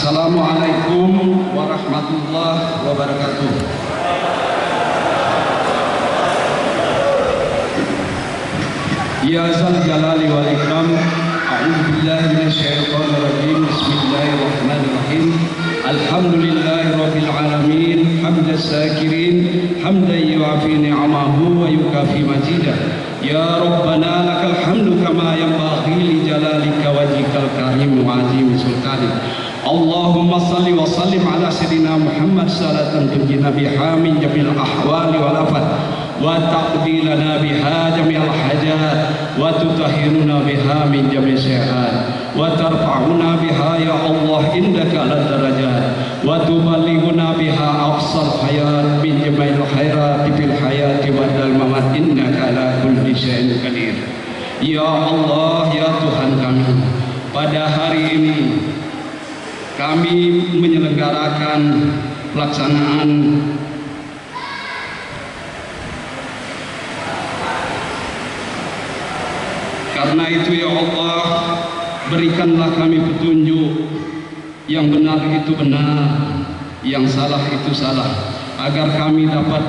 Assalamualaikum warahmatullahi wabarakatuh. Ya zal jalali wal ikram, a'udzu billahi minasyaitonir rajim. Bismillahirrahmanirrahim. Alhamdulillahi rabbil alamin, hamdas sakirin, hamdan yu'afi ni'amahu wa yukafi mazidah. Ya Rabbana lakal hamdu kama yanbaghi li jalalika wajhikal karim wa azimi sultanik. Allahumma salli wa sallim ala sayyidina Muhammad salatan tunjina biha min jamil ahwali wal afat wa taqdi lana biha jamil hajat wa tutahhiruna biha min jamil sayyi'at wa tarfa'una biha ya Allah indaka ala darajat wa tuballighuna biha aqsal hayat min jamil khairat fil hayati wa dal mamat innaka ala kulli syai'in qadir. Ya Allah, ya Tuhan kami, pada hari ini kami menyelenggarakan pelaksanaan karena itu ya Allah, berikanlah kami petunjuk, yang benar itu benar, yang salah itu salah, agar kami dapat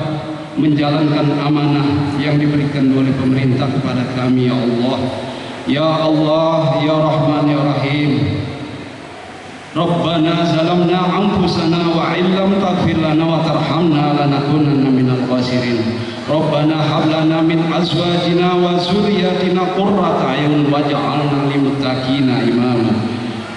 menjalankan amanah yang diberikan oleh pemerintah kepada kami ya Allah. Ya Allah, ya Rahman, ya Rahim. Rabbana zalamna anfusana wa illam taghfir lana wa tarhamna lanakunanna minal khasirin. Rabbana hab lana min azwajina wa zurriyyatina qurrata a'yun waj'alna lil muttaqina imama.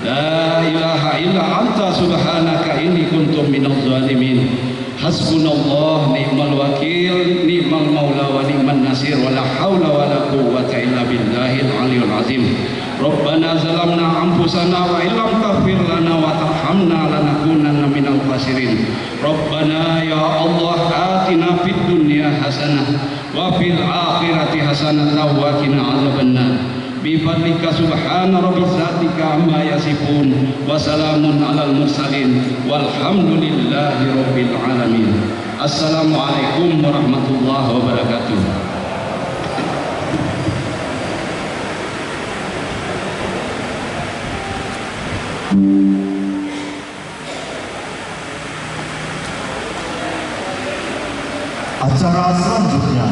La ilaha illa anta subhanaka inni kuntu minadh zalimin. Hasbunallah ni'mal wakil, ni'mal maula wa ni'man nasir, wa la haula wa la quwwata illa billahil aliyyil azim. Rabbana zalamna anfusana wa illam taghfir lana wa tarhamna lanakunanna minal khasirin. Rabbana ya Allah atina fid dunya hasanah wa fil akhirati hasanah wa qina azabannar. Bi fadlika subhana rabbizatika amma yasifun wa salamun alal mursalin walhamdulillahi rabbil alamin. Assalamualaikum warahmatullahi wabarakatuh. Acara selanjutnya,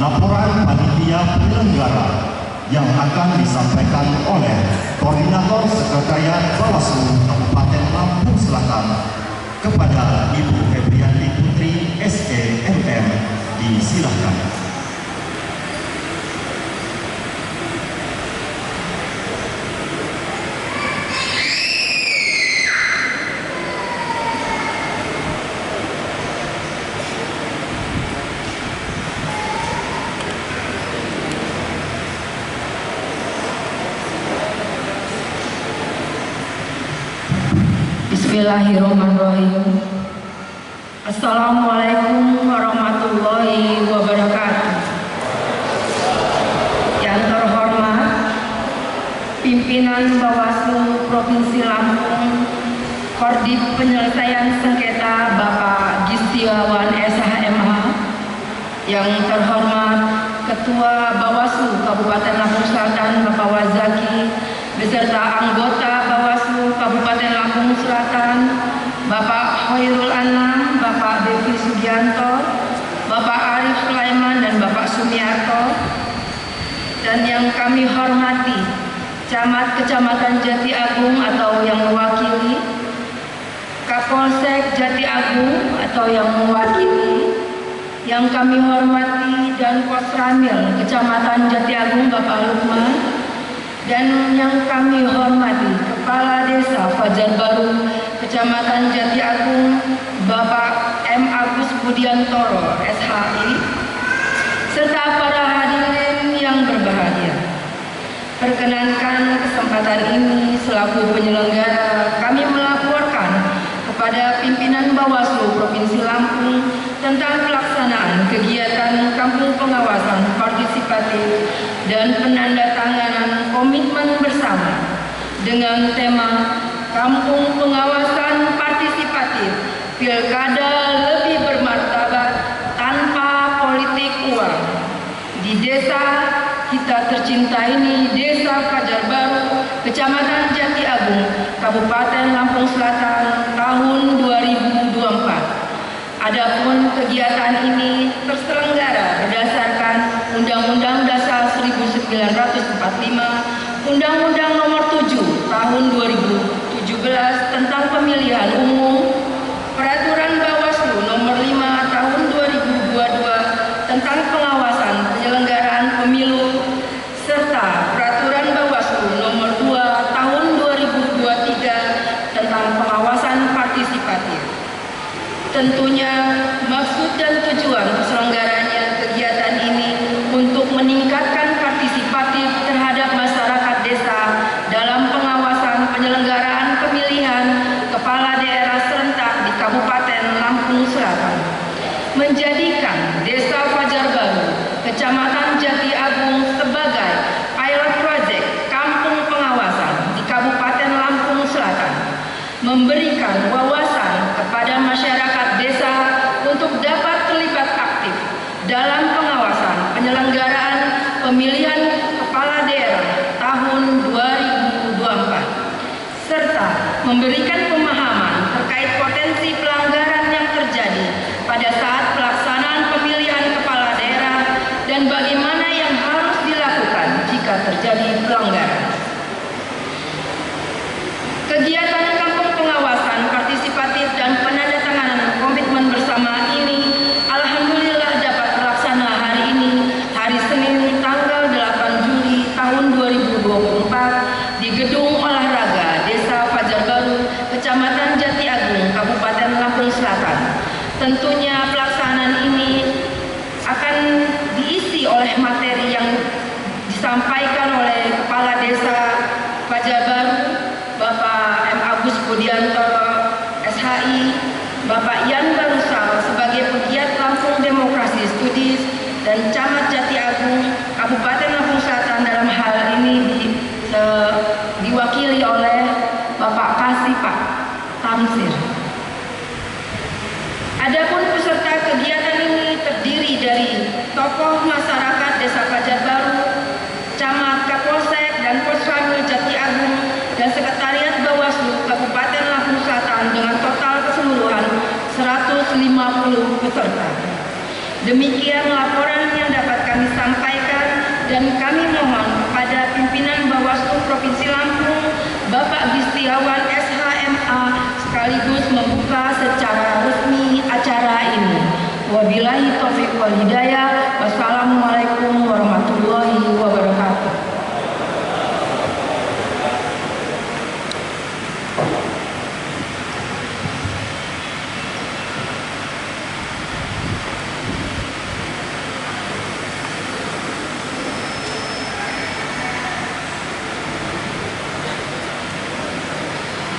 laporan panitia penyelenggara yang akan disampaikan oleh Koordinator Sekretariat Bawaslu Kabupaten Lampung Selatan kepada Ibu Febrianti Putri SEMM. Disilahkan. Bismillahirrahmanirrahim. Assalamualaikum warahmatullahi wabarakatuh. Yang terhormat pimpinan Bawaslu Provinsi Lampung, Kordit Penyelesaian Sengketa Bapak Gistiawan SHMH, yang terhormat Ketua Bawaslu Kabupaten Lampung Selatan Bapak Wazaki beserta anggota Bawaslu Kabupaten Lampung Selatan Bapak Khairul Anam, Bapak Devi Sugianto, Bapak Arif Sulaiman dan Bapak Sumiarto, dan yang kami hormati Camat Kecamatan Jati Agung atau yang mewakili, Kapolsek Jati Agung atau yang mewakili, yang kami hormati dan Posramil Kecamatan Jati Agung Bapak Lukman, dan yang kami hormati Kepala Desa Fajar Baru Kecamatan Jati Agung Bapak M. Agus Budiantoro SHI, serta para hadirin yang berbahagia. Perkenankan kesempatan ini selaku penyelenggara kami melaporkan kepada pimpinan Bawaslu Provinsi Lampung tentang pelaksanaan kegiatan Kampung Pengawasan Partisipatif dan penandatanganan komitmen bersama dengan tema Kampung Pengawasan Partisipatif Pilkada Lebih Bermartabat Tanpa Politik Uang di desa kita tercinta ini, Desa Fajar Baru, Kecamatan Jati Agung, Kabupaten Lampung Selatan tahun 2024. Adapun kegiatan ini terselenggara berdasarkan Undang-Undang Dasar 1945, Undang-Undang Nomor 7 Tahun 2017 tentang Pemilihan Umum, Peraturan Bawaslu Nomor 5 Tahun 2022 tentang Pengawasan Penyelenggaraan Pemilu, serta Peraturan Bawaslu Nomor 2 Tahun 2023 tentang Pengawasan Partisipatif. Tentunya maksud dan tujuan terselenggaranya kegiatan ini untuk meningkatkan partisipatif terhadap masyarakat desa dalam pengawasan penyelenggaraan pemilihan kepala daerah serentak di Kabupaten Lampung Selatan, menjadikan Desa Fajar Baru, Kecamatan Jati Agung sebagai pilot project kampung pengawasan di Kabupaten Lampung Selatan, memberikan wawasan kepada masyarakat desa untuk dapat terlibat aktif dalam pengawasan penyelenggaraan pemilihan kepala daerah tahun 2024, serta memberikan pemahaman terkait potensi pelanggaran yang terjadi pada saat pelaksanaan pemilihan kepala daerah dan bagaimana yang harus dilakukan jika terjadi pelanggaran. Kegiatan kampung pengawasan partisipatif dan penandatanganan komitmen bersama ini alhamdulillah dapat terlaksana hari ini, hari Senin tanggal 8 Juli tahun 2024 di Gedung Olahraga Desa Fajar Baru, Kecamatan Jati Agung, Kabupaten Lampung Selatan. Tentunya pelaksanaan ini akan diisi oleh materi yang disampaikan oleh Kepala Desa Fajar Baru, Bapak M. Agus Budianto, SHI, Bapak Yan Barusal sebagai pegiat Lampung Demokrasi Studis, dan Camat Jati Agung, Kabupaten Lampung Selatan dalam hal ini diwakili oleh Bapak Kasipak Tamsir. Adapun peserta kegiatan ini terdiri dari tokoh masyarakat Desa Fajar Baru, Camat, Kapolsek, dan Posramil Jati Agung, dan Sekretariat Bawaslu Kabupaten Lampung Selatan dengan total keseluruhan 150 peserta. Demikian laporan yang dapat kami sampaikan, dan kami mohon kepada pimpinan Bawaslu Provinsi Lampung, Bapak Gistiawan SHMA, sekaligus membuka secara resmi acara ini. Wabillahi taufiq wal hidayah. Wassalamualaikum warahmatullahi wabarakatuh.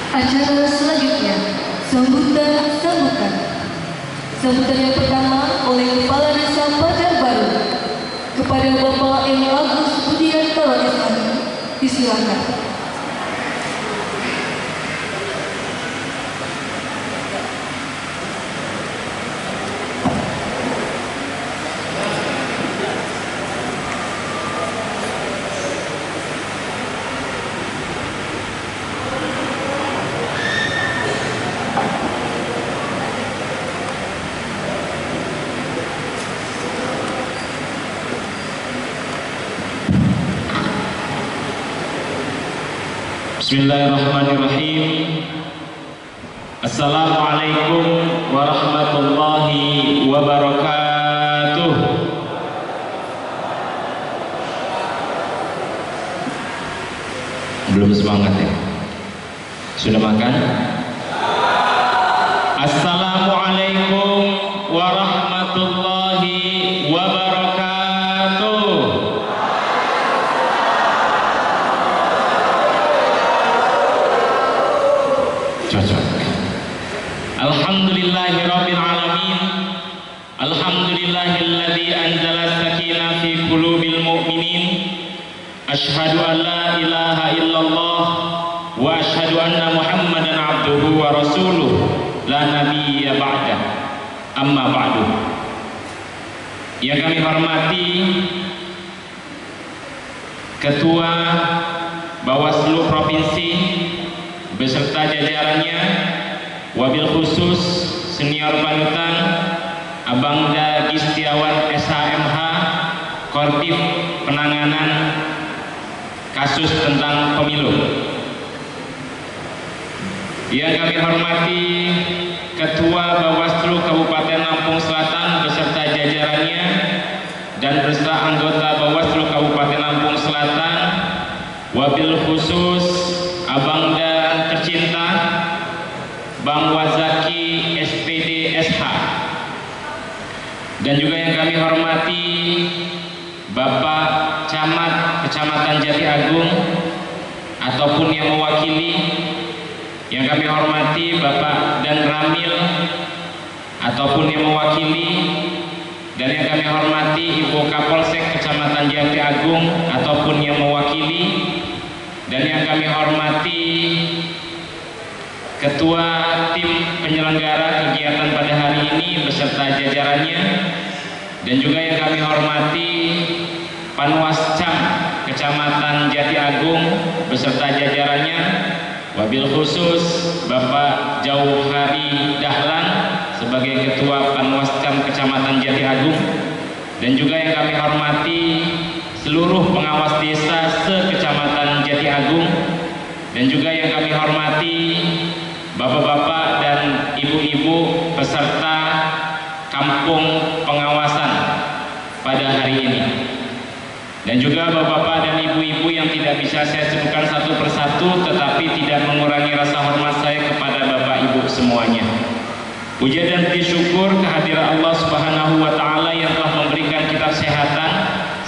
Acara selanjutnya, sambutan. Sambutan yang pertama oleh Kepala Desa Fajar Baru kepada Bapak M. Agus Budianto SHI. Disilakan. Bismillahirrahmanirrahim. Assalamualaikum warahmatullahi wabarakatuh. Belum semangat ya? Sudah makan? Assalamualaikum warahmatullahi wabarakatuh. Cocok. Alhamdulillahirabbil alamin. Alhamdulillahilladzi anzala sakinah fi qulubil mu'minin. Asyhadu an la ilaha illallah wa asyhadu anna Muhammadan abduhu wa rasuluh la nabiyya ba'da. Amma ba'du. Yang kami hormati Ketua Bawaslu Provinsi beserta jajarannya, wabil khusus senior panutan Abangda Gistiawan SHMH, Kortif Penanganan Kasus tentang Pemilu. Yang kami hormati Ketua Bawaslu Kabupaten Lampung Selatan beserta jajarannya dan beserta anggota Bawaslu Kabupaten Lampung Selatan, wabil khusus Abangda tercinta Bang Wazaki SPD SH, dan juga yang kami hormati Bapak Camat Kecamatan Jati Agung ataupun yang mewakili, yang kami hormati Bapak Dan Ramil ataupun yang mewakili, dan yang kami hormati Ibu Kapolsek Kecamatan Jati Agung ataupun yang mewakili, dan yang kami hormati Ketua Tim Penyelenggara kegiatan pada hari ini beserta jajarannya, dan juga yang kami hormati Panwascam Kecamatan Jati Agung beserta jajarannya, wabil khusus Bapak Jauhari Dahlan sebagai Ketua Panwascam Kecamatan Jati Agung, dan juga yang kami hormati seluruh pengawas desa se-Kecamatan Jati Agung, dan juga yang kami hormati bapak-bapak dan ibu-ibu peserta kampung pengawasan pada hari ini, dan juga bapak-bapak dan ibu-ibu yang tidak bisa saya sebutkan satu persatu, tetapi tidak mengurangi rasa hormat saya kepada bapak ibu semuanya. Puja dan puji syukur kehadiran Allah Subhanahu wa Ta'ala yang telah memberikan kita kesehatan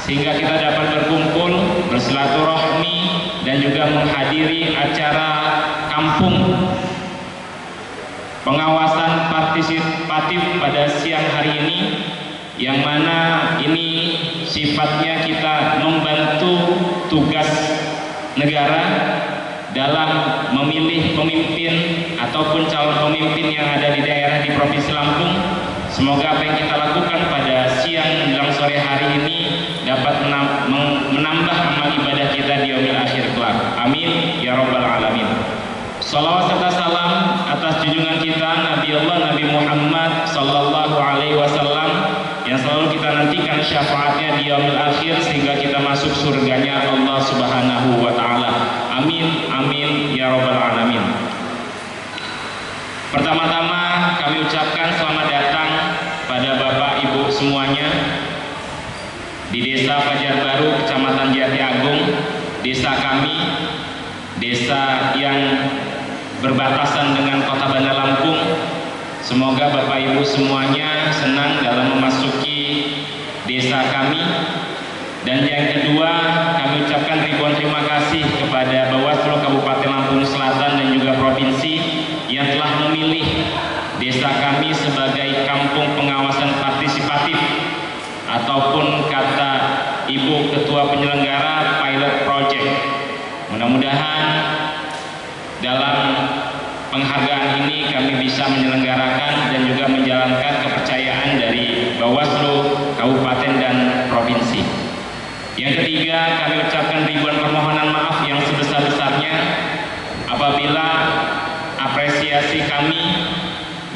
sehingga kita dapat berkumpul, bersilaturahmi, dan juga menghadiri acara kampung pengawasan partisipatif pada siang hari ini, yang mana ini sifatnya kita membantu tugas negara dalam memilih pemimpin ataupun calon pemimpin yang ada di daerah di Provinsi Lampung. Semoga apa yang kita lakukan pada siang menjelang sore hari ini dapat menambah amal ibadah kita di yaumil akhir kelak. Amin ya rabbal alamin. Salawat serta salam atas junjungan kita Nabi Allah Nabi Muhammad sallallahu alaihi wasallam yang selalu kita nantikan syafaatnya di yaumil akhir sehingga kita masuk surganya Allah Subhanahu wa Ta'ala. Amin amin ya rabbal alamin. Pertama-tama kami ucapkan selamat datang pada Bapak Ibu semuanya di Desa Fajar Baru, Kecamatan Jati Agung, desa kami, desa yang berbatasan dengan Kota Bandar Lampung. Semoga Bapak Ibu semuanya senang dalam memasuki desa kami. Dan yang kedua, kami ucapkan ribuan terima kasih kepada Bawaslu Kabupaten Lampung Selatan dan juga Provinsi yang telah memilih desa kami sebagai kampung pengawasan partisipatif ataupun kata Ibu Ketua Penyelenggara Pilot Project. Mudah-mudahan dalam penghargaan ini kami bisa menyelenggarakan dan juga menjalankan kepercayaan dari Bawaslu Kabupaten dan Provinsi. Yang ketiga, kami ucapkan ribuan permohonan maaf yang sebesar-besarnya apabila apresiasi kami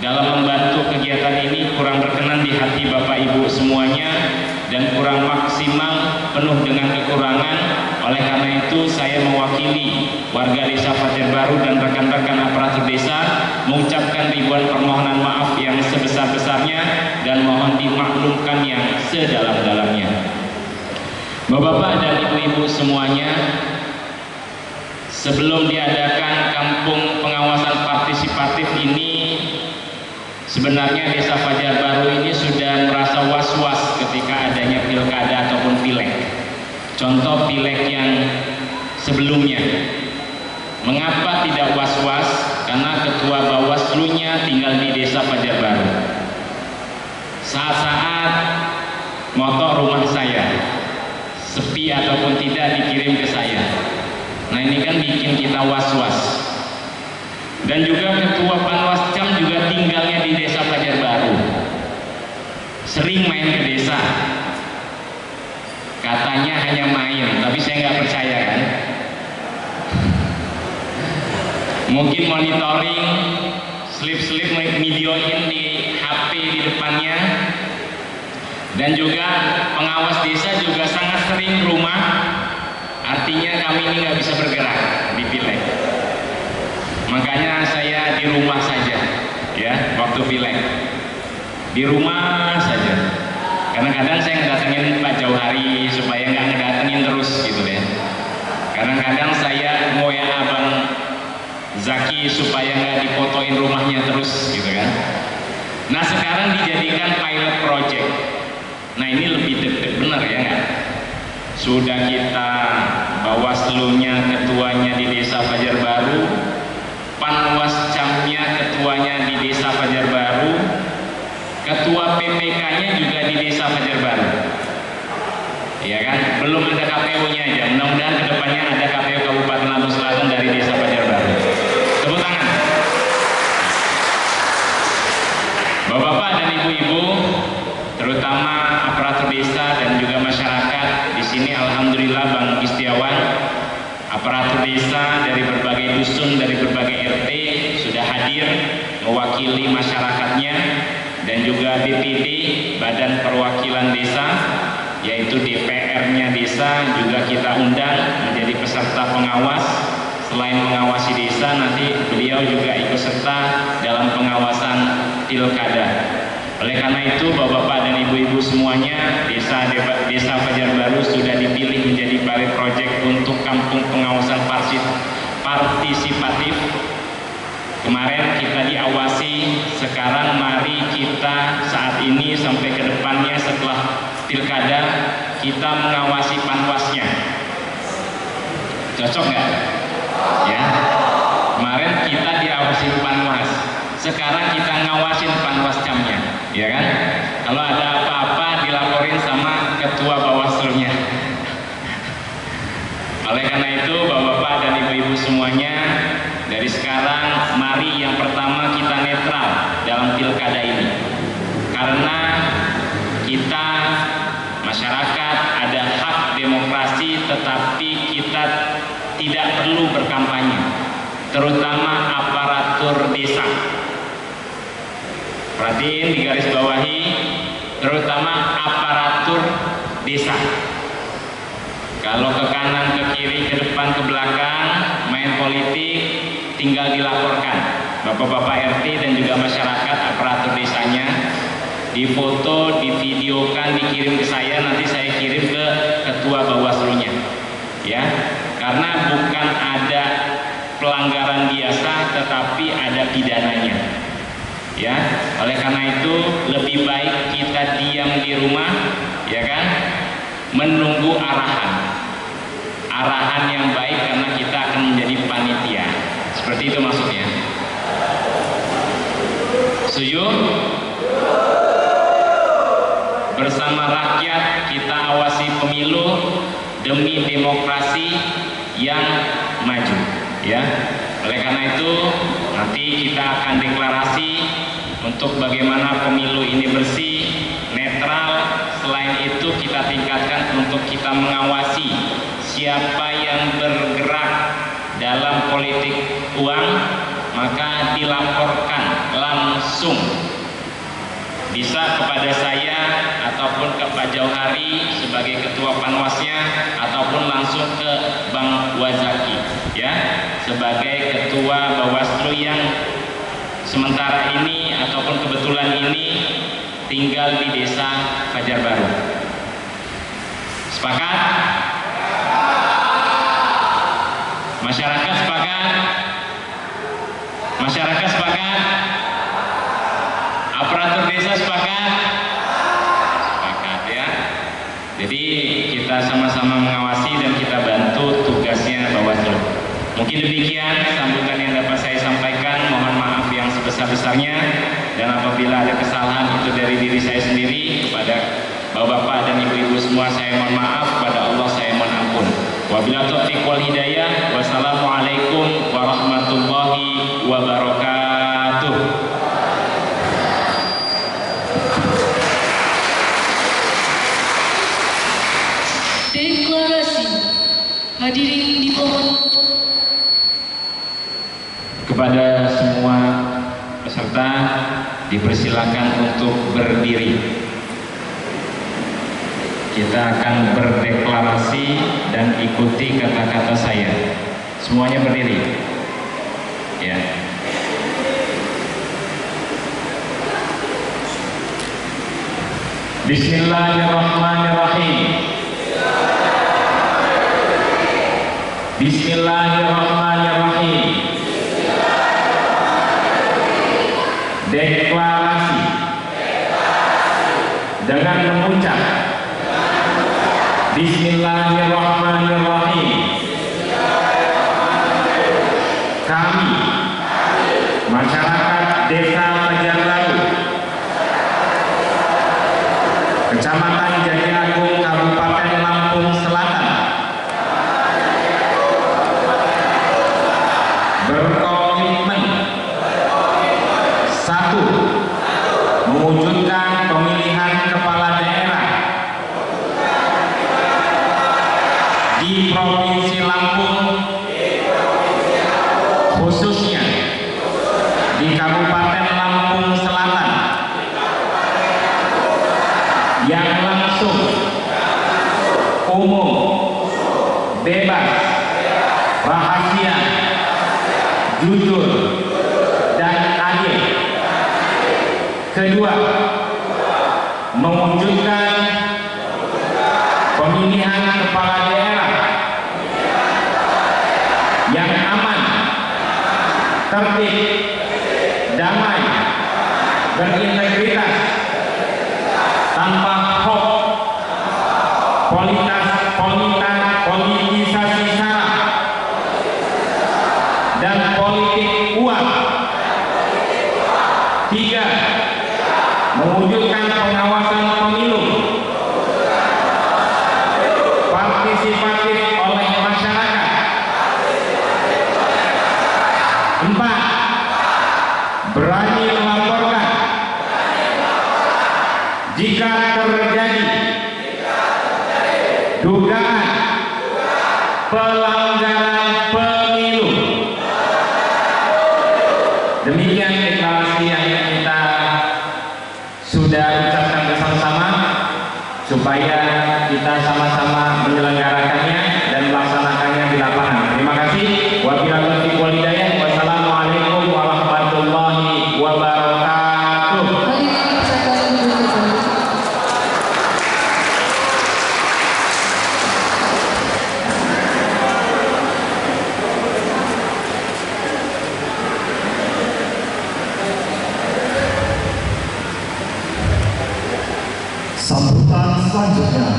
dalam membantu kegiatan ini kurang berkenan di hati Bapak Ibu semuanya dan kurang maksimal, penuh dengan kekurangan. Oleh karena itu saya mewakili warga desa Fajar Baru dan rekan-rekan aparatur desa mengucapkan ribuan permohonan maaf yang sebesar-besarnya dan mohon dimaklumkan yang sedalam-dalamnya. Bapak-bapak dan ibu-ibu semuanya, sebelum diadakan kampung pengawasan partisipatif ini, sebenarnya desa Fajar Baru ini sudah merasa was-was ketika adanya pilkada ataupun pileg. Contoh pileg yang sebelumnya. Mengapa tidak was-was? Karena ketua Bawaslu-nya tinggal di desa Fajar Baru. Saat-saat motor rumah saya sepi ataupun tidak dikirim ke saya. Nah ini kan bikin kita was-was. Dan juga ketua Panwascam juga tinggalnya di desa Fajar Baru. Sering main ke desa. Katanya hanya main, tapi saya nggak percaya kan. mungkin monitoring, slip-slip videoin di HP di depannya, dan juga pengawas desa juga sangat sering rumah, artinya kami ini nggak bisa bergerak di pileg. Makanya saya di rumah saja, ya, waktu pileg di rumah saja. Kadang-kadang saya ngedatengin Pak Jauhari supaya nggak ngedatengin terus gitu ya. Kadang-kadang saya mau ya Abang Zaki supaya nggak difotoin rumahnya terus gitu kan. Nah sekarang dijadikan pilot project. Nah ini lebih deg-deg bener ya nggak? Sudah kita Bawaslu-nya, ketuanya di Desa Fajar Baru, Panwascamnya, ketuanya di Desa Fajar Baru, ketua PPK-nya juga di Desa Fajar Baru. Ya kan? Belum ada KPU-nya aja. Mudah-mudahan kedepannya ada KPU Kabupaten Lampung Selatan dari Desa Fajar Baru. Tepuk tangan. Bapak-bapak dan ibu-ibu, terutama aparatur desa dan juga masyarakat di sini, alhamdulillah Bang Istiawan, aparatur desa dari berbagai dusun, dari berbagai RT sudah hadir mewakili masyarakatnya, dan juga BPD, Badan Perwakilan Desa, yaitu DPR-nya desa juga kita undang menjadi peserta pengawas. Selain mengawasi desa, nanti beliau juga ikut serta dalam pengawasan pilkada. Oleh karena itu, bapak-bapak dan ibu-ibu semuanya, Desa Fajar Baru sudah dipilih menjadi pilot project untuk kampung pengawasan partisipatif. Kemarin kita diawasi, sekarang mari kita saat ini sampai ke depannya setelah pilkada kita mengawasi panwasnya. Cocok nggak? Ya. Kemarin kita diawasi panwas, sekarang kita ngawasin panwascamnya, ya kan? Kalau ada apa-apa dilaporin sama ketua Bawaslu-nya. Oleh karena itu, bapak-bapak dan ibu-ibu semuanya, dari sekarang mari yang pertama kita netral dalam pilkada ini, karena kita masyarakat ada hak demokrasi, tetapi kita tidak perlu berkampanye, terutama aparatur desa. Perhatiin di garis bawahi, terutama aparatur desa. Kalau ke kanan, ke kiri, ke depan, ke belakang, main politik, tinggal dilaporkan. Bapak-bapak RT dan juga masyarakat aparatur desanya, difoto, divideokan, dikirim ke saya, nanti saya kirim ke ketua Bawaslu-nya. Ya, karena bukan ada pelanggaran biasa, tetapi ada pidananya. Ya, oleh karena itu lebih baik kita diam di rumah, ya kan, menunggu arahan yang baik, karena kita akan menjadi panitia. Seperti itu maksudnya. Setuju? Bersama rakyat kita awasi pemilu demi demokrasi yang maju, ya. Oleh karena itu nanti kita akan deklarasi untuk bagaimana pemilu ini bersih, netral. Selain itu kita tingkatkan untuk kita mengawasi siapa yang bergerak dalam politik uang, maka dilaporkan langsung, bisa kepada saya ataupun ke Pak Jauhari sebagai ketua panwasnya, ataupun langsung ke Bang Wazaki, ya, sebagai ketua Bawaslu yang sementara ini ataupun kebetulan ini tinggal di Desa Fajar Baru. Sepakat? Masyarakat sepakat? Masyarakat sepakat? Aparatur desa sepakat? Sepakat, ya. Jadi kita sama-sama mengawasi dan kita bantu tugasnya Bawaslu. Mungkin demikian sambutan yang dapat saya sampaikan. Mohon maaf yang sebesar-besarnya, dan apabila ada kesalahan itu dari diri saya sendiri, kepada bapak-bapak dan ibu-ibu semua saya mohon maaf, kepada Allah saya mohon ampun. Wabillahi taufiq wal hidayah. Wassalamualaikum warahmatullahi wabarakatuh. Deklarasi. Hadirin dimohon Kepada semua peserta dipersilakan untuk berdiri. Kita akan berdeklarasi dan ikuti kata-kata saya. Semuanya berdiri. Ya. Bismillahirrahmanirrahim. Bismillahirrahmanirrahim. Deklarasi dengan mengucap Bismillahirrahmanirrahim. Kami masyarakat Desa Fajar Baru, Kecamatan Jati Agung, Kabupaten Lampung Selatan, berkomitmen satu, mewujudkan pemilihan kepala daerah di Provinsi Lampung, khususnya di Kabupaten Lampung Selatan, yang langsung, umum, bebas, rahasia, jujur, dan adil. Kedua, mewujudkan pemilihan kepala daerah yang aman, tertib, damai, berintegritas, tanpa hoax, politisasi sara, dan politik uang. Tiga, mewujudkan pengawasan pemilu partisipatif oleh masyarakat. Empat, berani melaporkan jika terjadi dugaan pelanggaran pemilu. Demikian deklarasi yang kita sudah ucapkan bersama-sama, supaya kita sama-sama menyelenggarakannya dan melaksanakannya di lapangan. Terima kasih. Wabillahi taufiq wal hidayah. Wassalamualaikum warahmatullahi wabarakatuh. Sambutan selanjutnya,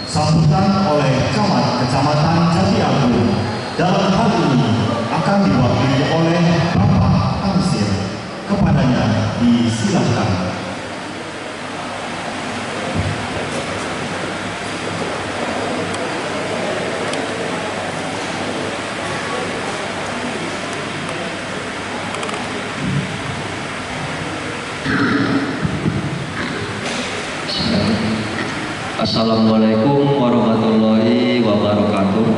sambutan oleh Camat Kecamatan Jati Agung. Dalam hal ini akan diwakili oleh Bapak Ansir. Kepadanya disilakan. Assalamualaikum warahmatullahi wabarakatuh.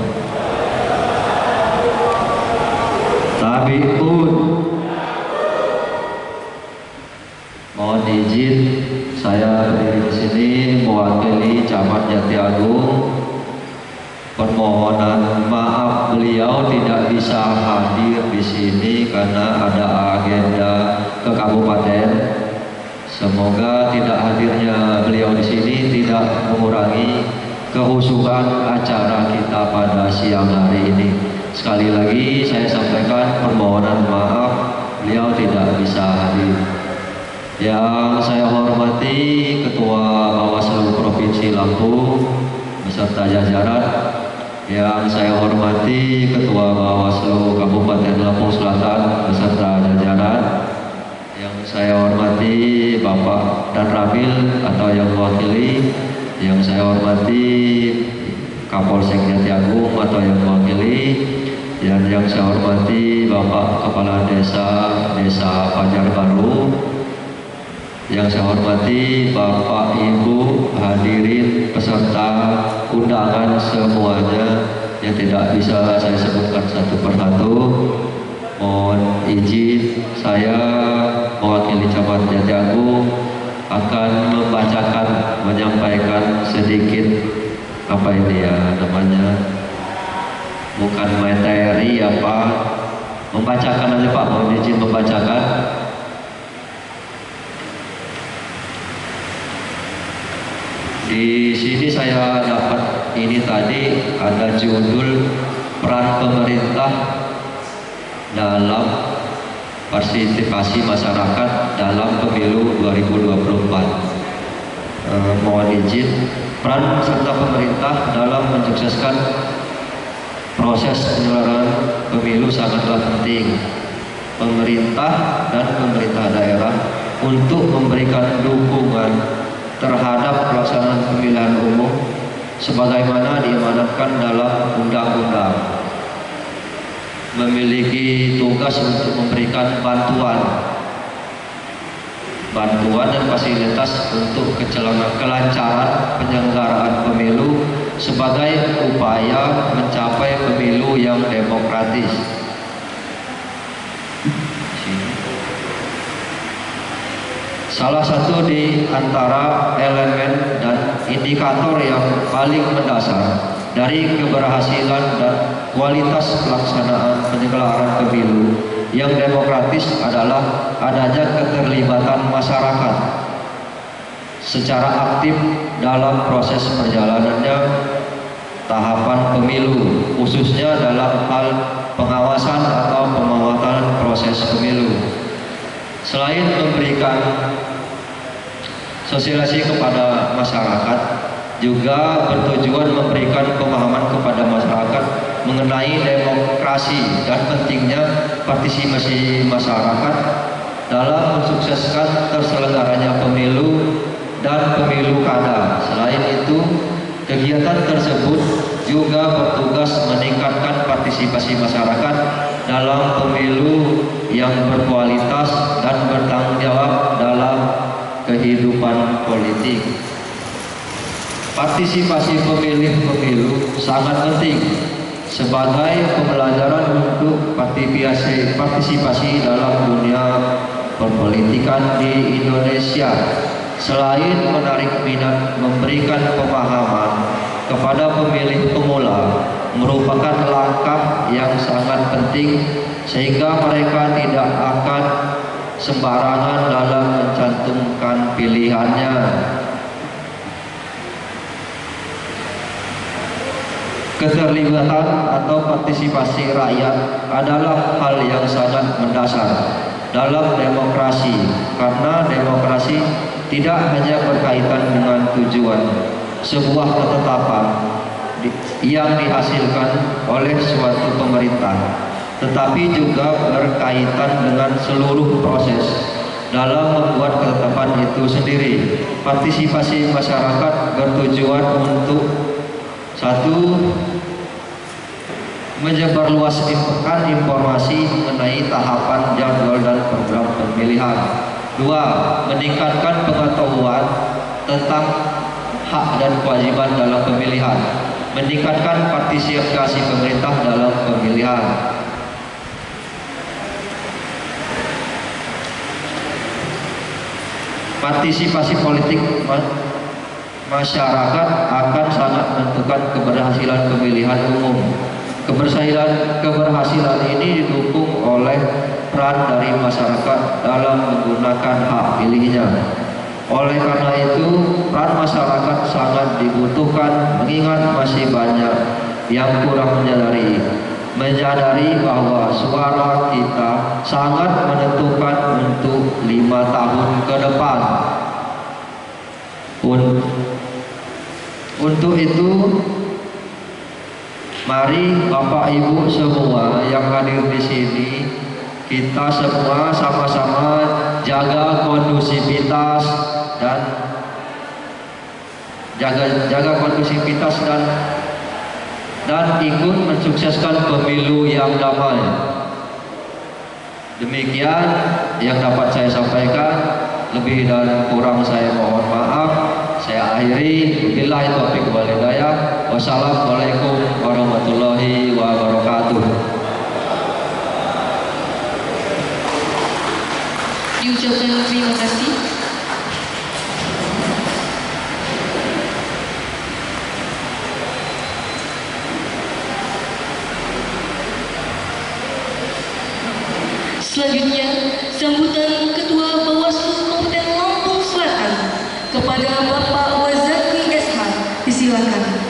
Tabi'un. Mohon izin saya berdiri di sini mewakili Camat Jati Agung. Permohonan maaf beliau tidak bisa hadir di sini karena ada agenda ke kabupaten. Semoga tidak hadirnya beliau di sini tidak mengurangi kehusuan acara kita pada siang hari ini. Sekali lagi saya sampaikan permohonan maaf beliau tidak bisa hadir. Yang saya hormati Ketua Bawaslu Provinsi Lampung beserta jajaran, yang saya hormati Ketua Bawaslu Kabupaten Lampung Selatan beserta jajaran, yang saya hormati Bapak Dan Ramil atau yang mewakili, yang saya hormati Kapolsek Jati Agung atau yang mewakili, dan yang saya hormati Bapak Kepala Desa Fajar Baru, yang saya hormati Bapak Ibu hadirin peserta undangan semuanya yang tidak bisa saya sebutkan satu persatu. Mohon izin apa ini ya namanya, bukan materi apa, membacakan aja Pak, mohon izin membacakan. Di sini saya dapat ini tadi ada judul peran pemerintah dalam partisipasi masyarakat dalam pemilu 2024. Mohon izin, peran serta pemerintah dalam mensukseskan proses penyelenggaraan pemilu sangatlah penting. Pemerintah dan pemerintah daerah untuk memberikan dukungan terhadap pelaksanaan pemilihan umum sebagaimana diamanatkan dalam undang-undang, memiliki tugas untuk memberikan bantuan dan fasilitas untuk kelancaran penyelenggaraan pemilu sebagai upaya mencapai pemilu yang demokratis. Salah satu di antara elemen dan indikator yang paling mendasar dari keberhasilan dan kualitas pelaksanaan penyelenggaraan pemilu yang demokratis adalah adanya keterlibatan masyarakat secara aktif dalam proses perjalanannya tahapan pemilu, khususnya dalam hal pengawasan atau pemantauan proses pemilu. Selain memberikan sosialisasi kepada masyarakat, juga bertujuan memberikan pemahaman kepada masyarakat mengenai demokrasi dan pentingnya partisipasi masyarakat dalam mensukseskan terselenggaranya pemilu dan pemilu kada. Selain itu, kegiatan tersebut juga bertugas meningkatkan partisipasi masyarakat dalam pemilu yang berkualitas dan bertanggung jawab dalam kehidupan politik. Partisipasi pemilih pemilu sangat penting sebagai pembelajaran untuk partisipasi dalam dunia perpolitikan di Indonesia. Selain menarik minat, memberikan pemahaman kepada pemilih pemula merupakan langkah yang sangat penting sehingga mereka tidak akan sembarangan dalam mencantumkan pilihannya. Keterlibatan atau partisipasi rakyat adalah hal yang sangat mendasar dalam demokrasi, karena demokrasi tidak hanya berkaitan dengan tujuan sebuah ketetapan yang dihasilkan oleh suatu pemerintah, tetapi juga berkaitan dengan seluruh proses dalam membuat ketetapan itu sendiri. Partisipasi masyarakat bertujuan untuk satu, menyebarluaskan informasi mengenai tahapan, jadwal dan program pemilihan. Dua, meningkatkan pengetahuan tentang hak dan kewajiban dalam pemilihan. Meningkatkan partisipasi pemerintah dalam pemilihan. Partisipasi politik masyarakat akan sangat menentukan keberhasilan pemilihan umum. Keberhasilan ini didukung oleh peran dari masyarakat dalam menggunakan hak pilihnya. Oleh karena itu, peran masyarakat sangat dibutuhkan, mengingat masih banyak yang kurang menyadari bahwa suara kita sangat menentukan untuk 5 tahun ke depan. Untuk itu, mari Bapak Ibu semua yang hadir di sini, kita semua sama-sama jaga kondusivitas dan ikut mensukseskan pemilu yang damai. Demikian yang dapat saya sampaikan. Lebih dan kurang saya mohon maaf. Saya akhiri. Billahi taufiq wal hidayah. Wassalamualaikum warahmatullahi wabarakatuh. Diucapkan terima kasih. Selanjutnya, sambutan Ketua Bawaslu Kabupaten Lampung Selatan kepada Bapak Wazaki SH. Disilakan.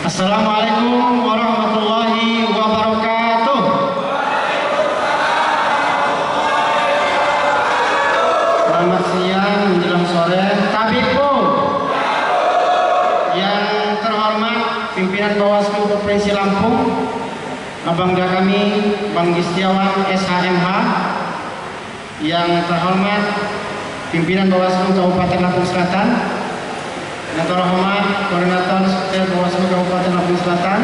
Assalamualaikum warahmatullahi wabarakatuh. Selamat siang menjelang sore. Tabibku yang terhormat pimpinan Bawaslu Provinsi Lampung, Bangga kami Bang Istiawan SHMH, yang terhormat pimpinan Bawaslu Kabupaten Lampung Selatan, yang terhormat Koordinator Sekretaris Bawaslu Kabupaten Lampung Selatan,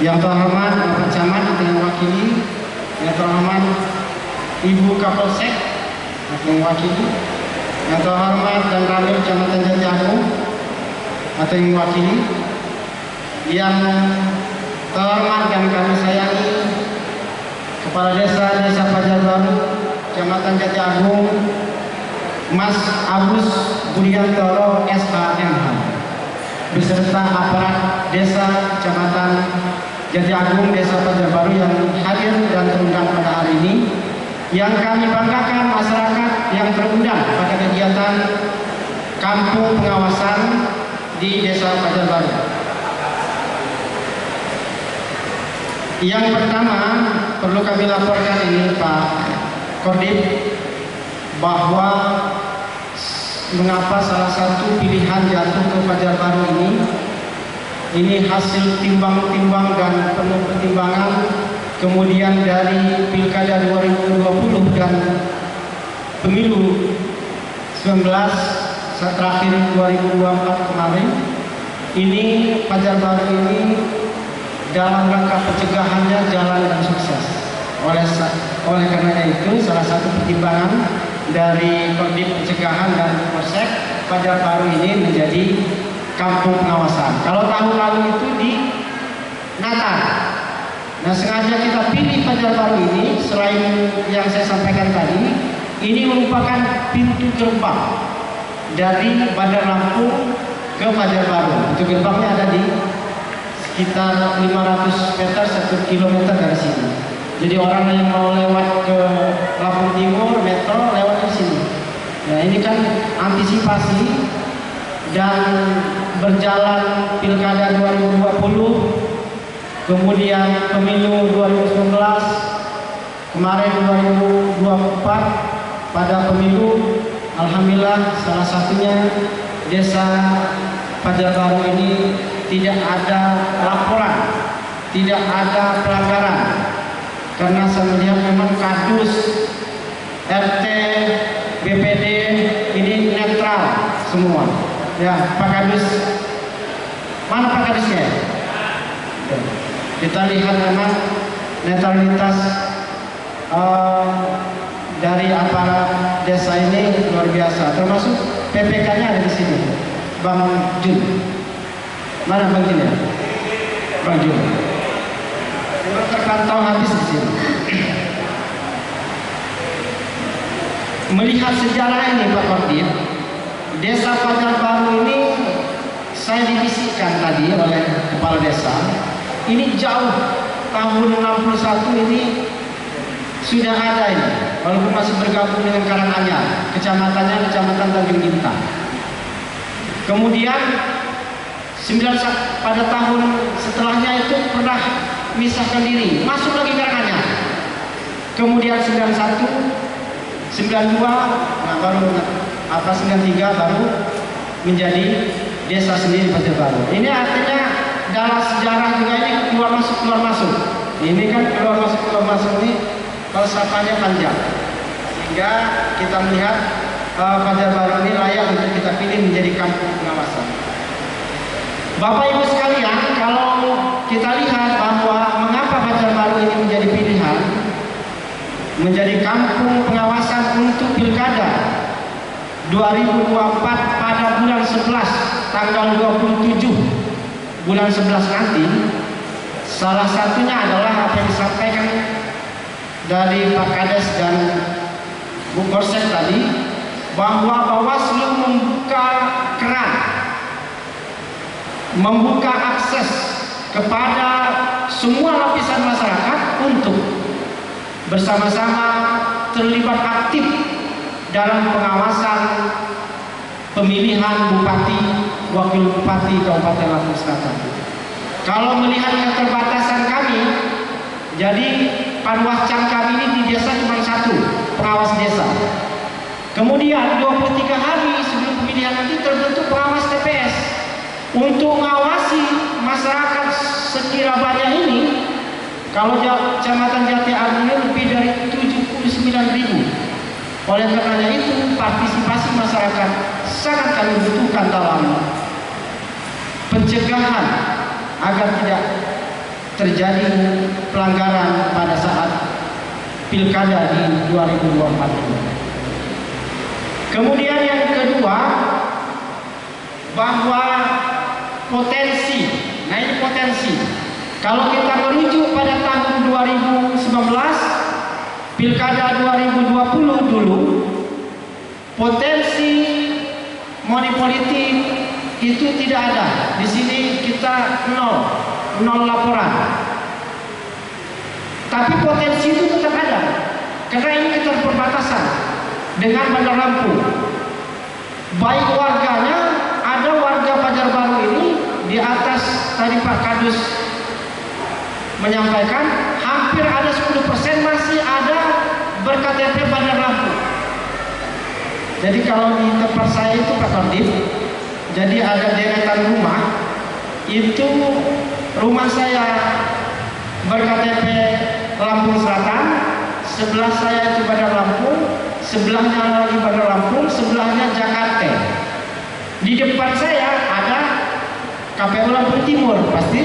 yang terhormat Bapak Camat yang mewakili, yang terhormat Ibu Kapolsek yang mewakili, yang terhormat dan Ramil Kecamatan Jati Agung atau yang mewakili, yang terhormat dan kami sayangi Kepala Desa Fajar Baru Kecamatan Jati Agung Mas Agus Budiantoro SHMH beserta aparat desa Kecamatan Jati Agung Desa Fajar Baru yang hadir dan terundang pada hari ini, yang kami banggakan masyarakat yang terundang pada kegiatan kampung pengawasan di Desa Fajar Baru. Yang pertama perlu kami laporkan ini Pak Kodim, bahwa mengapa salah satu pilihan jatuh ke Fajar Baru ini hasil timbang-timbang dan penuh pertimbangan, kemudian dari Pilkada 2020 dan Pemilu 19 terakhir 2024 kemarin, ini Fajar Baru ini dalam rangka pencegahannya jalan dan sukses. Oleh karena itu salah satu pertimbangan dari Kodim Pencegahan dan Polsek Fajar Baru ini menjadi kampung pengawasan. Kalau tahun lalu itu di Natal. Nah, sengaja kita pilih Fajar Baru ini, selain yang saya sampaikan tadi, ini merupakan pintu gerbang dari Bandar Lampung ke Fajar Baru. Itu gerbangnya ada di sekitar 500 meter 1 kilometer dari sini. Jadi orang yang mau lewat ke Lampung Timur Metro lewat di sini. Nah, ini kan antisipasi dan berjalan Pilkada 2020, kemudian Pemilu 2019, kemarin 2024 pada Pemilu, alhamdulillah salah satunya Desa Fajar Baru ini tidak ada laporan, tidak ada pelanggaran. Karena saya melihat memang kadus, RT, BPD ini netral semua. Ya, Pak Kadus, mana Pak Kadusnya? Kita lihat memang netralitas dari aparat desa ini luar biasa. Termasuk PPK-nya ada di sini, Bang Jun. Mana Bang Jun ya? Bang Jun. Terpantau habis di sini. Melihat sejarah ini Pak Kodim, Desa Fajar Baru ini saya dibisikkan tadi oleh Kepala Desa, ini jauh tahun 61 ini sudah ada ini, walaupun masih bergabung dengan Karanganyar, kecamatannya Kecamatan Tanjung Bintang. Kemudian pada tahun setelahnya itu pernah misahkan diri, masuk lagi Karanganyar. Kemudian 91, 92, nah baru 93 baru menjadi desa sendiri Fajar Baru. Ini artinya dalam sejarah juga ini keluar masuk. Ini kan keluar masuk ini falsafahnya panjang. Sehingga kita melihat Fajar Baru ini layak untuk kita pilih menjadi kampung pengawasan. Bapak Ibu sekalian, kalau kita lihat bahwa mengapa Banjarbaru ini menjadi pilihan, menjadi kampung pengawasan untuk Pilkada 2024 pada bulan 11 tanggal 27 bulan 11 nanti, salah satunya adalah apa yang disampaikan dari Pak Kades dan Bu Korsek tadi, bahwa Bawaslu membuka keran, membuka akses kepada semua lapisan masyarakat untuk bersama-sama terlibat aktif dalam pengawasan pemilihan bupati, wakil bupati Kabupaten Lampung Selatan. Kalau melihat keterbatasan kami, jadi panwascam kami ini di desa cuma satu, pengawas desa. Kemudian 23 hari sebelum pemilihan nanti terbentuk pengawas TPS untuk mengawasi masyarakat sekiranya ini. Kalau Kecamatan Jati Agung ini lebih dari 79.000. Oleh karenanya itu partisipasi masyarakat sangat kami butuhkan dalam pencegahan agar tidak terjadi pelanggaran pada saat Pilkada di 2024 ini. Kemudian yang kedua, bahwa potensi. Nah, ini potensi. Kalau kita merujuk pada tahun 2019, Pilkada 2020 dulu, potensi money politik itu tidak ada. Di sini kita nol laporan. Tapi potensi itu tetap ada, karena ini keterbatasan dengan Bandar Lampung. Baik warganya, ada warga Banjarbaru ini di atas tadi Pak Kadus menyampaikan hampir ada 10% masih ada berKTP Bandar Lampung. Jadi kalau di tempat saya itu Pak Kardif, jadi ada deretan rumah, itu rumah saya berKTP Lampung Selatan, sebelah saya itu Bandar Lampung, sebelahnya lagi Bandar Lampung, sebelahnya Jakarta. Di depan saya ada KPU Lampung Timur, pasti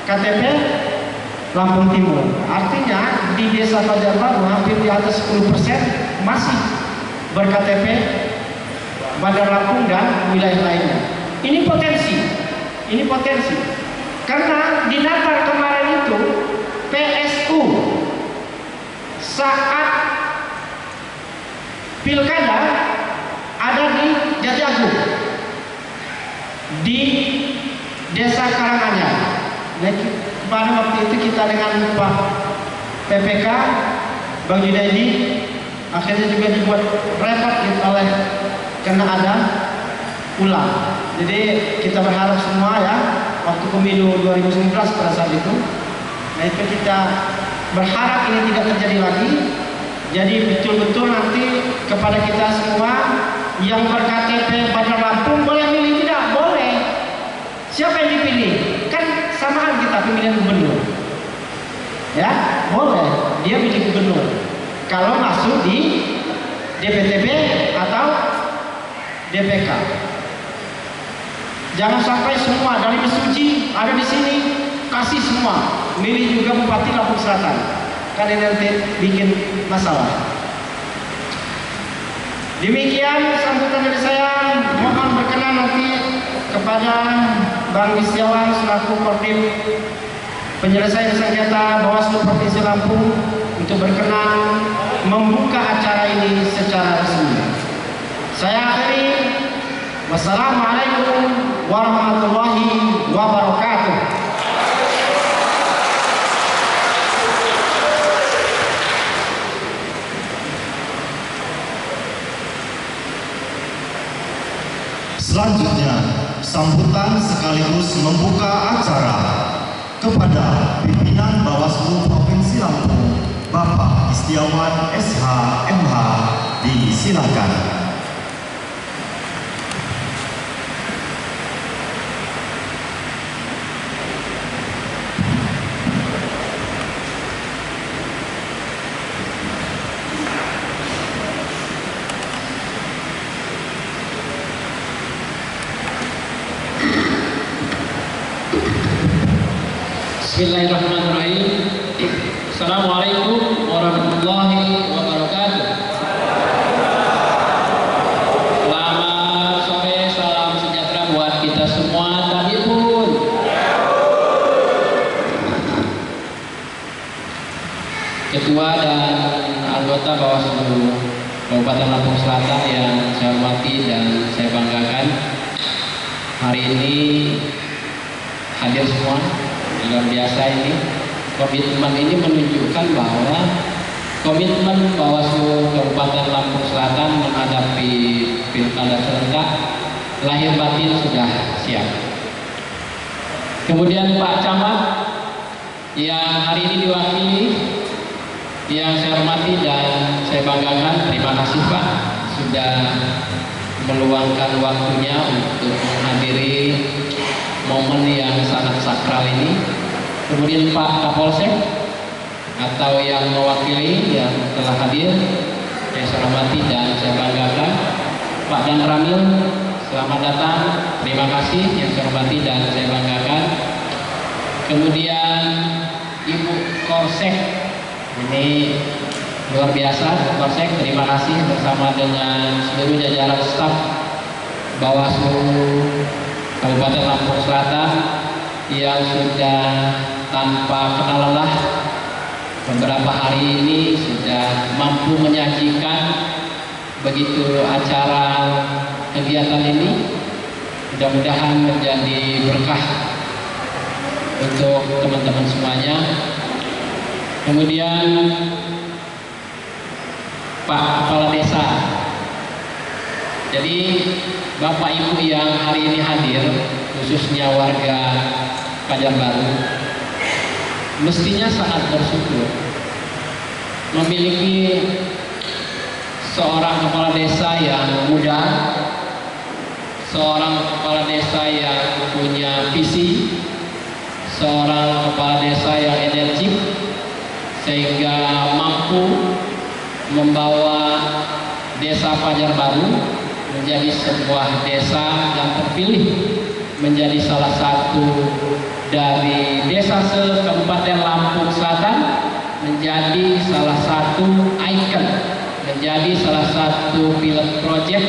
KTP Lampung Timur. Artinya di desa Banjarbaru hampir di atas 10% masih berKTP Bandar Lampung dan wilayah lainnya. Ini potensi. Karena di Natal kemarin itu PSU saat Pilkada ada di Jati Agung, di Desa Karanganyar. Nah, pada waktu itu kita dengan Pak PPK Bang Junaidi akhirnya juga dibuat repot oleh karena ada ulang. Jadi kita berharap semua ya, waktu pemilu 2019 pada saat itu, nah itu kita berharap ini tidak terjadi lagi. Jadi betul-betul nanti kepada kita semua yang berKTP Bandar Lampung boleh milih, tidak boleh. Siapa yang dipilih? Kan samaan kita pemilihan gubernur. Ya, boleh dia pilih gubernur. Kalau masuk di DPTB atau DPK. Jangan sampai semua dari Mesuji ada di sini, kasih semua. Milih juga Bupati Lampung Selatan. Kan ini nanti bikin masalah. Demikian sambutan dari saya. Mohon berkenan nanti kepada Bang Istiawan selaku Kodim Penyelesaian Sengketa Bawaslu Provinsi Lampung untuk berkenan membuka acara ini secara resmi. Saya akhiri. Wassalamualaikum warahmatullahi wabarakatuh. Selanjutnya, sambutan sekaligus membuka acara kepada pimpinan Bawaslu Provinsi Lampung, Bapak Istiawan SH MH, disilakan. Bismillahirrahmanirrahim. Assalamualaikum warahmatullahi wabarakatuh. Selamat sore, salam sejahtera buat kita semua. Tabibun. Ketua dan anggota Bawaslu Kabupaten Lampung Selatan yang saya hormati dan saya banggakan, hari ini hadir semua, luar biasa ini. Komitmen ini menunjukkan bahwa komitmen Bawaslu Kabupaten Lampung Selatan menghadapi pilkada serentak lahir batin sudah siap. Kemudian Pak Camat yang hari ini diwakili, yang saya hormati dan saya banggakan, terima kasih Pak sudah meluangkan waktunya untuk menghadiri momen yang sangat sakral ini. Kemudian Pak Kapolsek atau yang mewakili yang telah hadir, saya hormati dan saya banggakan. Pak Dan Ramil, selamat datang, terima kasih yang saya hormati dan saya banggakan. Kemudian Ibu Korsek, ini luar biasa Korsek, terima kasih bersama dengan seluruh jajaran staf Bawaslu Kabupaten Lampung Selatan yang sudah tanpa kenal lelah beberapa hari ini sudah mampu menyajikan begitu acara kegiatan ini. Mudah-mudahan menjadi berkah untuk teman-teman semuanya. Kemudian Pak Kepala Desa, jadi Bapak Ibu yang hari ini hadir, khususnya warga Banjarbaru, mestinya sangat bersyukur memiliki seorang kepala desa yang muda, seorang kepala desa yang punya visi, seorang kepala desa yang energik, sehingga mampu membawa desa Banjarbaru menjadi sebuah desa yang terpilih menjadi salah satu dari desa se-Kabupaten Lampung Selatan, menjadi salah satu ikon, menjadi salah satu pilot project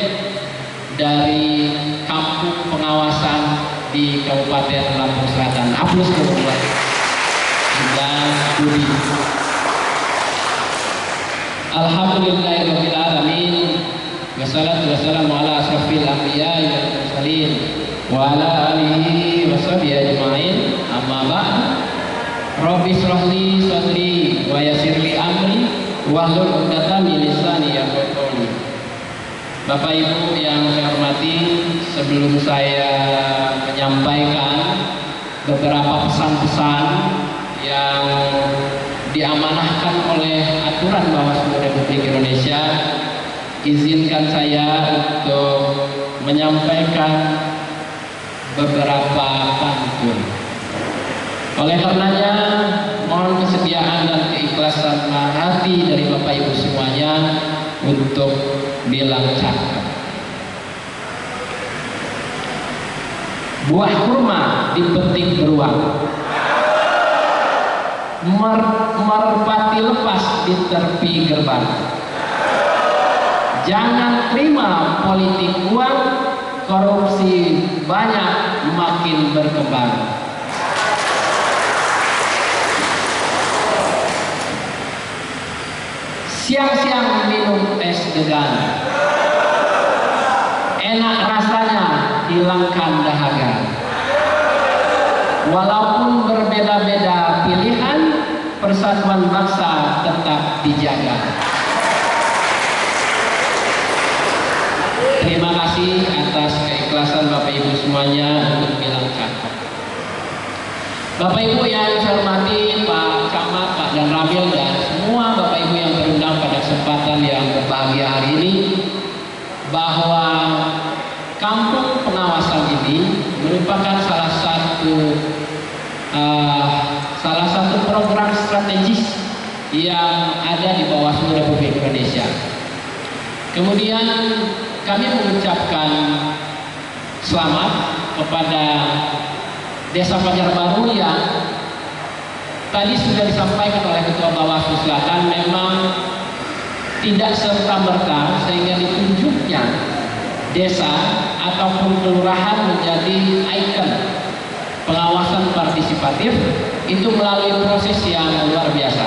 dari kampung pengawasan di Kabupaten Lampung Selatan. Aplaus dulu buat dan Budi. Alhamdulillahirabbil alamin. Wassalatu wassalamu ala asrofil anbiya'i wal mursalin wa ala alihi washabihi ajma'in. Amma ba'd. Rabbi shrah li sadri wa yassir li amri wahlul 'uqdatam min lisani yafqahu qawli. Bapak Ibu yang saya hormati, sebelum saya menyampaikan beberapa pesan-pesan yang diamanahkan oleh aturan Bawaslu Republik Indonesia, izinkan saya untuk menyampaikan beberapa pantun. Oleh karenanya, mohon kesediaan dan keikhlasan hati dari Bapak Ibu semuanya untuk bilang cakep. Buah kurma dipetik beruang, merpati lepas di tepi gerbang. Jangan terima politik uang, korupsi banyak makin berkembang. Siang-siang minum es degan, enak rasanya hilangkan dahaga. Walaupun berbeda-beda pilihan, persatuan bangsa tetap dijaga. Terima kasih atas keikhlasan Bapak Ibu semuanya untuk bilang cakep. Bapak Ibu yang saya hormati, Pak Camat, Pak Dan Ramil, dan semua Bapak Ibu yang terundang pada kesempatan yang berbahagia hari ini, bahwa kampung pengawasan ini merupakan salah satu program strategis yang ada di Bawaslu Republik Indonesia. Kemudian kami mengucapkan selamat kepada Desa Banjarbaru yang tadi sudah disampaikan oleh Ketua Bawaslu Selatan, memang tidak serta-merta sehingga ditunjuknya desa ataupun kelurahan menjadi ikon pengawasan partisipatif itu melalui proses yang luar biasa.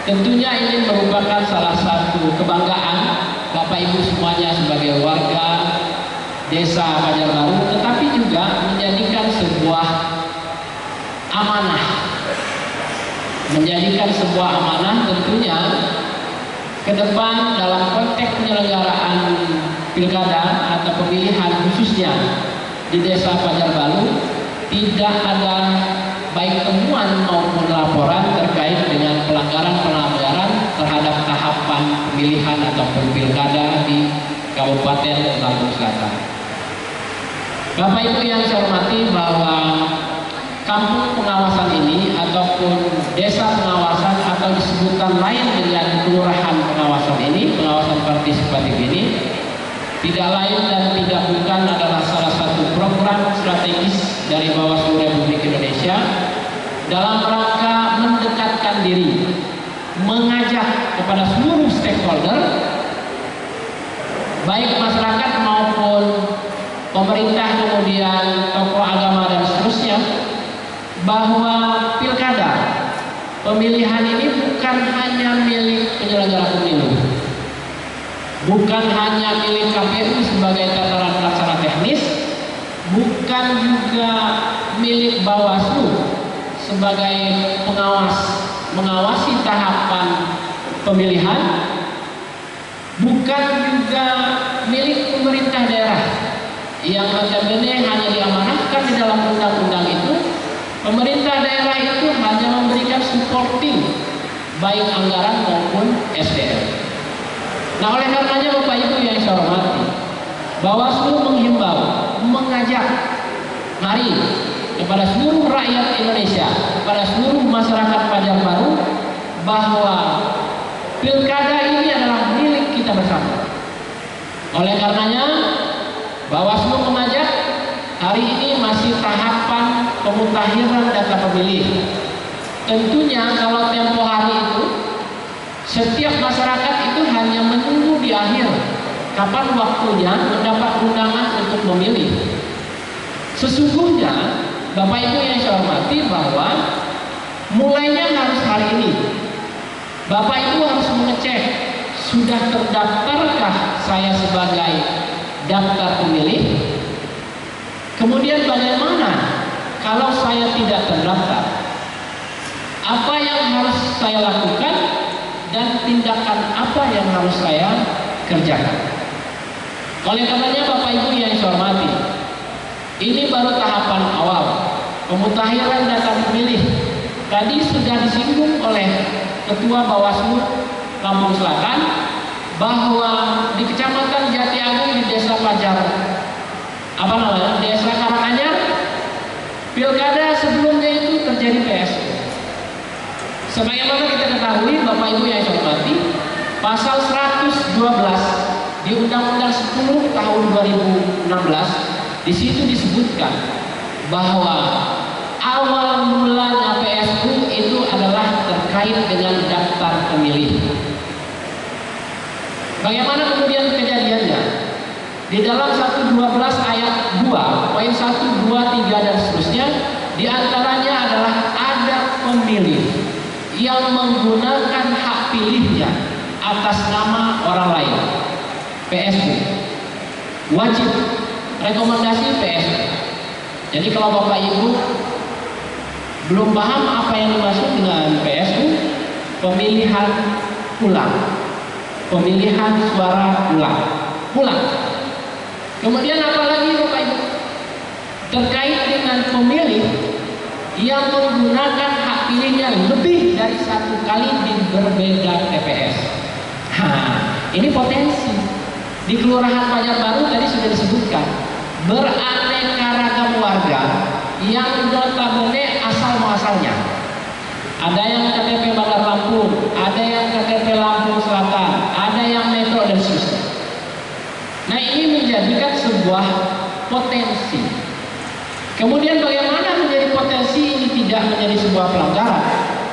Tentunya ini merupakan salah satu kebanggaan Bapak Ibu semuanya sebagai warga Desa Banjarbaru, tetapi juga menjadikan sebuah amanah. Menjadikan sebuah amanah tentunya ke depan dalam konteks penyelenggaraan pilkada atau pemilihan khususnya di Desa Banjarbaru tidak ada baik temuan maupun laporan terkait dengan pelanggaran-pelanggaran terhadap tahapan pemilihan ataupun pilkada di Kabupaten Lampung Selatan. Bapak Ibu yang saya hormati, bahwa kampung pengawasan ini ataupun desa pengawasan atau disebutan lain dengan kelurahan pengawasan ini, pengawasan partisipatif ini, tidak lain dan tidak bukan adalah salah satu program strategis dari Bawaslu Republik Indonesia dalam rangka mendekatkan diri, mengajak kepada seluruh stakeholder, baik masyarakat maupun pemerintah, kemudian tokoh agama dan seterusnya, bahwa pilkada pemilihan ini bukan hanya milik penyelenggara pemilu, bukan hanya milik KPU sebagai tataran pelaksana teknis, bukan juga milik Bawaslu sebagai mengawasi tahapan pemilihan, bukan juga milik pemerintah daerah yang notabene hanya diamanahkan di dalam undang-undang itu. Pemerintah daerah itu hanya memberikan supporting baik anggaran maupun SDM. Nah, oleh karenanya Bapak Ibu yang saya hormati, Bawaslu menghimbau, mengajak, mari kepada seluruh rakyat Indonesia, kepada seluruh masyarakat Banjarbaru, bahwa pilkada ini adalah milik kita bersama. Oleh karenanya Bawaslu mengajak, hari ini masih tahapan pemutahiran data pemilih. Tentunya kalau tempo hari itu setiap masyarakat itu hanya menunggu di akhir kapan waktunya mendapat undangan untuk memilih. Sesungguhnya Bapak Ibu yang saya hormati, bahwa mulainya harus hari ini. Bapak Ibu harus mengecek, sudah terdaftarkah saya sebagai daftar pemilih? Kemudian bagaimana kalau saya tidak terdaftar? Apa yang harus saya lakukan dan tindakan apa yang harus saya kerjakan? Oleh karenanya Bapak Ibu yang saya hormati, ini baru tahapan awal pemutahiran data pemilih. Tadi sudah disinggung oleh Ketua Bawaslu Lampung Selatan bahwa di Kecamatan Jati Agung di Desa Desa Karanganyar, pilkada sebelumnya itu terjadi PSU. Sebagaimana kita ketahui Bapak Ibu yang saya hormati, pasal 112 di Undang-Undang 10 tahun 2016, di situ disebutkan bahwa awal mulanya PSU itu adalah terkait dengan daftar pemilih. Bagaimana kemudian kejadiannya? Di dalam 112 ayat 2, poin 1, 2, 3 dan seterusnya, diantaranya adalah ada pemilih yang menggunakan hak pilihnya atas nama orang lain. PSU wajib, rekomendasi PSU. Jadi kalau Bapak Ibu belum paham apa yang dimaksud dengan PSU, pemilihan ulang, pemilihan suara ulang. Kemudian apalagi Bapak Ibu, terkait dengan pemilih yang menggunakan hak pilihnya lebih dari satu kali di berbeda TPS. Ini potensi. Di Kelurahan Banjarbaru tadi sudah disebutkan, beraneka ragam warga yang notabene asal-muasalnya. Ada yang KTP Bandar Lampung, ada yang KTP Lampung Selatan, ada yang Metro dan seterusnya. Nah, ini menjadikan sebuah potensi. Kemudian bagaimana menjadi potensi ini tidak menjadi sebuah pelanggaran?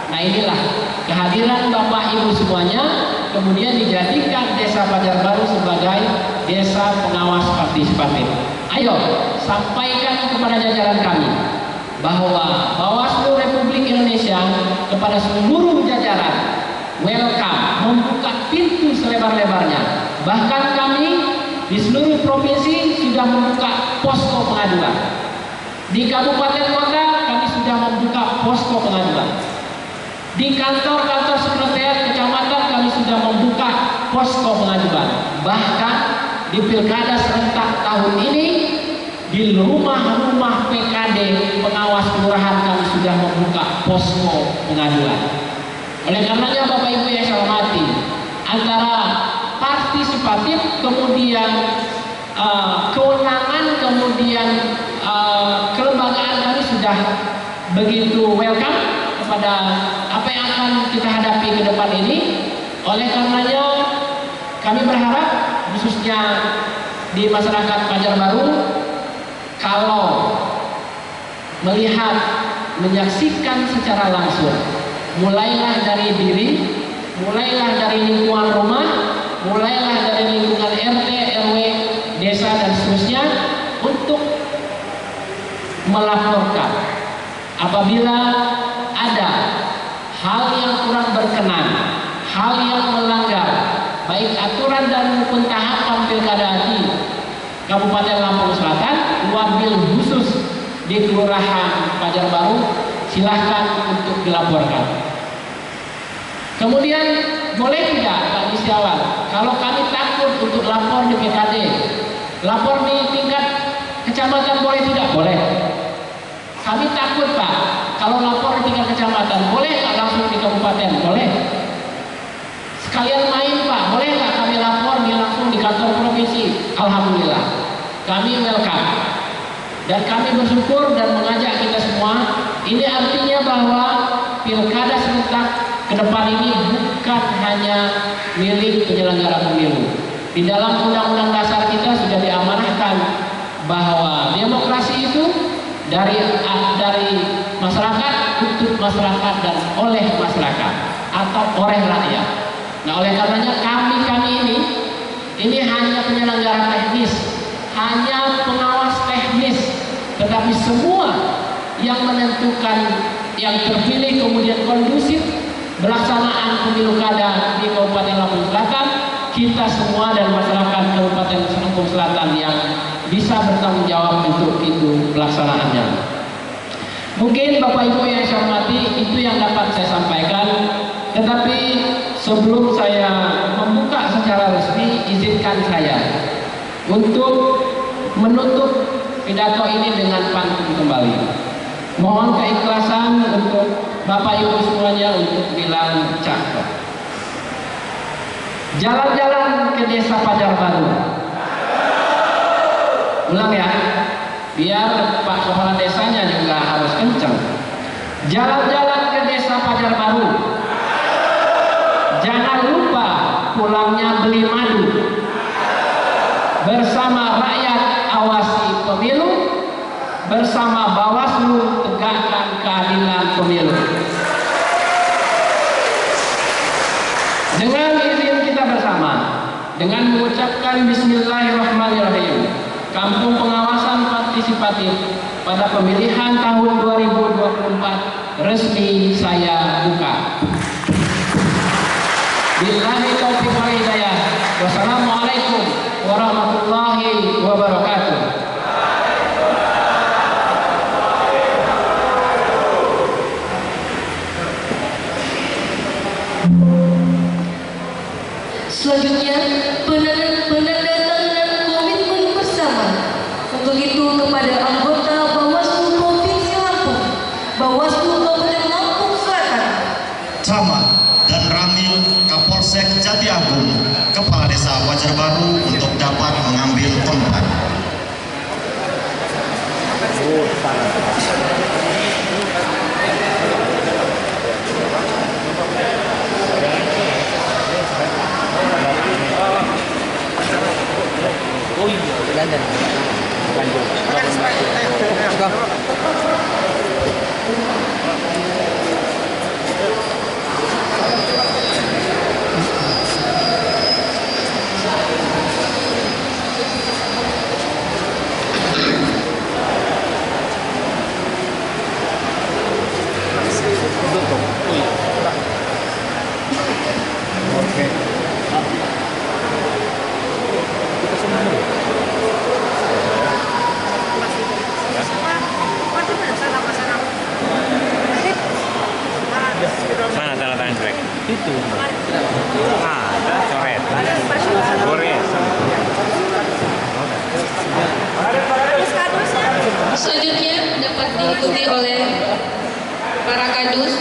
Nah inilah kehadiran Bapak Ibu semuanya kemudian dijadikan Desa Pajar Baru sebagai desa pengawas partisipatif. Ayo sampaikan kepada jajaran kami bahwa Bawaslu Republik Indonesia kepada seluruh jajaran welcome, membuka pintu selebar-lebarnya. Bahkan kami di seluruh provinsi sudah membuka posko pengaduan. Di kabupaten kota kami sudah membuka posko pengaduan. Di kantor-kantor sekretariat kecamatan kami sudah membuka posko pengaduan. Bahkan di pilkada serentak tahun ini di rumah-rumah PKD pengawas kelurahan kami sudah membuka posko pengaduan. Oleh karenanya Bapak Ibu yang saya hormati, antara partisipatif kemudian kewenangan kemudian kelembagaan kami sudah begitu welcome kepada apa yang akan kita hadapi ke depan ini. Oleh karenanya kami berharap khususnya di masyarakat Pajar Baru, kalau melihat menyaksikan secara langsung, mulailah dari diri, mulailah dari lingkungan rumah, mulailah dari lingkungan RT, RW, desa dan seterusnya untuk melaporkan apabila ada hal yang kurang berkenan, hal yang melanggar baik aturan dan maupun tahapan pilkada di Kabupaten Lampung Selatan, wabil khusus di Kelurahan Pajar Baru, silahkan untuk dilaporkan. Kemudian boleh tidak Pak Istiawan, kalau kami takut untuk lapor di PKD, lapor di tingkat kecamatan boleh tidak? Boleh. Kami takut Pak, kalau lapor di tingkat kecamatan, boleh nggak langsung di kabupaten? Boleh. Sekalian main Pak, boleh nggak kami lapor langsung di kantor provinsi? Alhamdulillah, kami welcome. Dan kami bersyukur dan mengajak kita semua, ini artinya bahwa pilkada serentak ke depan ini bukan hanya milik penyelenggara pemilu. Di dalam undang-undang dasar kita sudah diamanahkan bahwa demokrasi itu dari masyarakat untuk masyarakat dan oleh masyarakat atau oleh rakyat. Nah, oleh karenanya kami ini hanya penyelenggara teknis, hanya pengawas teknis, tetapi semua yang menentukan yang terpilih kemudian kondusif pelaksanaan pemilu kada di Kabupaten Lampung Selatan, kita semua dan masyarakat Kabupaten Lampung Selatan yang bisa bertanggung jawab untuk itu pelaksanaannya. Mungkin Bapak Ibu yang saya hormati, itu yang dapat saya sampaikan. Tetapi sebelum saya membuka secara resmi, izinkan saya untuk menutup pidato ini dengan pantun kembali. Mohon keikhlasan untuk Bapak Ibu semuanya untuk bilang cakep. Jalan-jalan ke Desa Pajar Baru. Ulang ya, biar Pak Kepala Desanya juga harus kencang. Jalan-jalan ke Desa Pajar Baru. Jangan lupa pulangnya beli madu. Bersama rakyat awasi pemilu, bersama Bawaslu tegakkan keadilan pemilu. Dengan izin kita bersama, dengan mengucapkan Bismillahirrahmanirrahim, Kampung Pengawasan Partisipatif pada pemilihan tahun 2024 resmi saya buka. Billahi taufiq wal hidayah. Wassalamualaikum warahmatullahi wabarakatuh. Selanjutnya, penandatanganan komitmen bersama. Untuk itu kepada anggota Bawaslu Provinsi Lampung, Bawaslu Kabupaten Lampung Selatan, Camat dan Ramil Kapolsek Jati Agung, Kepala Desa Pajar Baru untuk dapat mengambil tempat. Ada coretan. Goresan. Selanjutnya dapat diikuti oleh para kadus.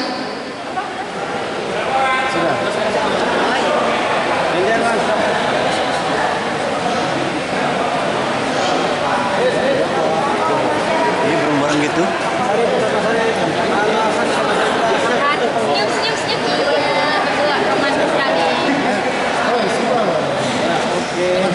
Ini bareng-bareng gitu. Senyum. Berdua romantis sekali. Terima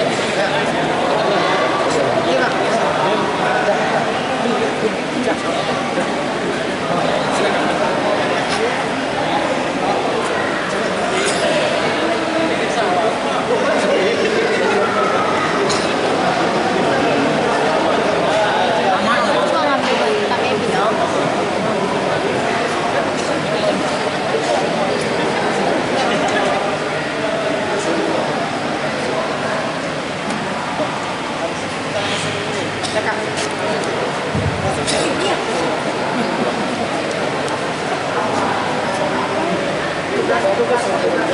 kasih.